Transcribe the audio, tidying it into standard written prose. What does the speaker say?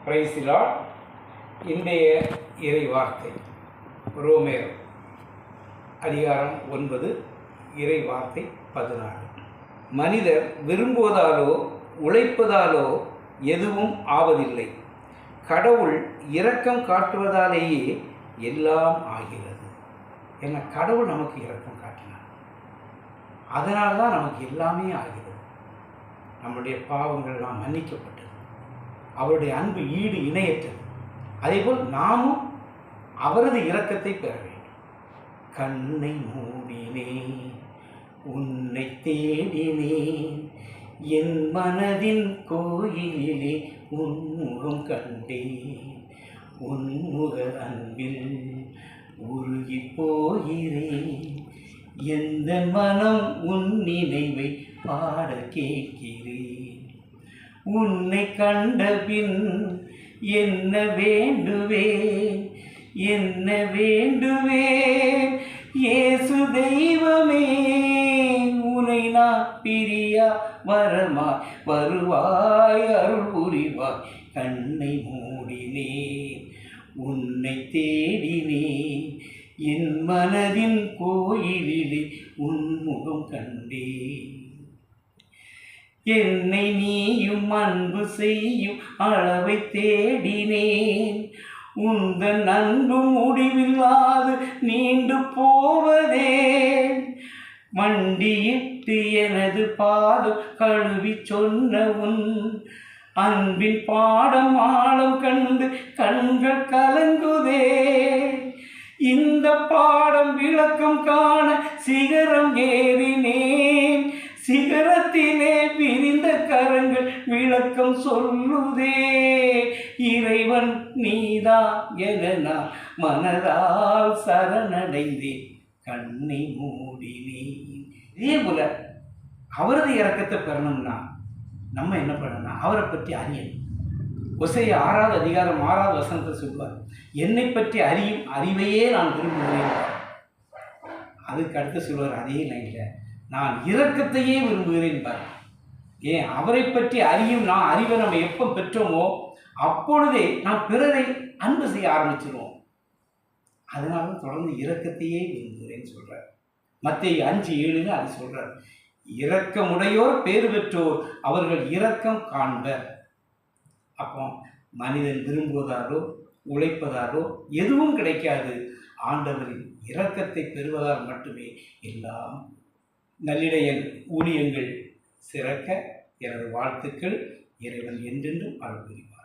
Praise the Lord. இன்றைய இறை வார்த்தை ரோமேர் அதிகாரம் 9 இறை வார்த்தை 14. மனிதர் விரும்புவதாலோ உழைப்பதாலோ எதுவும் ஆவதில்லை. கடவுள் இரக்கம் காட்டுவதாலேயே எல்லாம் ஆகிறது. ஏன்னா கடவுள் நமக்கு இரக்கம் காட்டினார், அதனால்தான் நமக்கு எல்லாமே ஆகிறது. நம்முடைய பாவங்கள்லாம் மன்னிக்கப்பட்டது. அவருடைய அன்பு ஈடு இணையற்றது. அதேபோல் நாமும் அவரது இரக்கத்தை பெற வேண்டும். கண்ணை மூடினேன், உன்னை தேடினேன், என் மனதின் கோயிலிலே உன்முகம் கண்டேன், உன்முக அன்பில் உருகி போகிறேன், எந்த மனம் உன் நினைவை பாட கேட்கிறேன். உன்னை கண்ட பின் என்ன வேண்டுவேன், என்ன வேண்டுவேன், இயேசு தெய்வமே, உன்னை நான் பிரியா வரமாய் வருவாய், அருள் புரிவாய். கண்ணை மூடினேன், உன்னை தேடினேன், என் மனதின் கோயிலிலே உன்முகம் கண்டேன். என்னை நீயும் அன்பு செய்யும் அளவை தேடினேன், உந்தன் அன்பு முடிவில்லாது நீண்டு போவதே. மண்டியிட்டு எனது பாதம் கழுவி சொன்ன உன் அன்பின் பாடம் ஆழம் கண்டு கண்கள் கலங்குதே. இந்த பாடம் விளக்கம் காண சிகரம் ஏறினேன், சிகரத்திலே விரிந்த கரங்கள் விளக்கம் சொல்லுதே. இறைவன் நீதா என நான் மனதால் சரணடைந்தேன், கண்ணை மூடினேன். இதே போல அவரது இரக்கத்தை பெறணும்னா நம்ம என்ன பண்ணணும்? அவரை பற்றி அறியணும். ஒசையா 6வது அதிகாரம் 6வது வசனத்தை சொல்வார், என்னை பற்றி அறியும் அறிவையே நான் விரும்புகிறேன். அதுக்கு அடுத்து சொல்வார் அதே லைனில், நான் இரக்கத்தையே விரும்புகிறேன் பார். ஏன்? அவரை பற்றி அறியும் நான் அறிவை நம்ம எப்போ பெற்றோமோ அப்பொழுதே நாம் பிறரை அன்பு செய்ய ஆரம்பிச்சிருவோம். அதனால தொடர்ந்து இரக்கத்தையே விரும்புகிறேன்னு சொல்கிறார். மத்தேயு 5:7 அது சொல்கிறார், இரக்கமுடையோர் பேறு பெற்றோர், அவர்கள் இரக்கம் காண்பர். அப்போ மனிதன் விரும்புவதாலோ உழைப்பதாலோ எதுவும் கிடைக்காது. ஆண்டவரின் இரக்கத்தை பெறுவதால் மட்டுமே எல்லாம். நல்லிடையன் ஊழியங்கள் சிறக்க எனது வாழ்த்துக்கள். இறைவன் என்றென்றும் அருள் புரிவார்.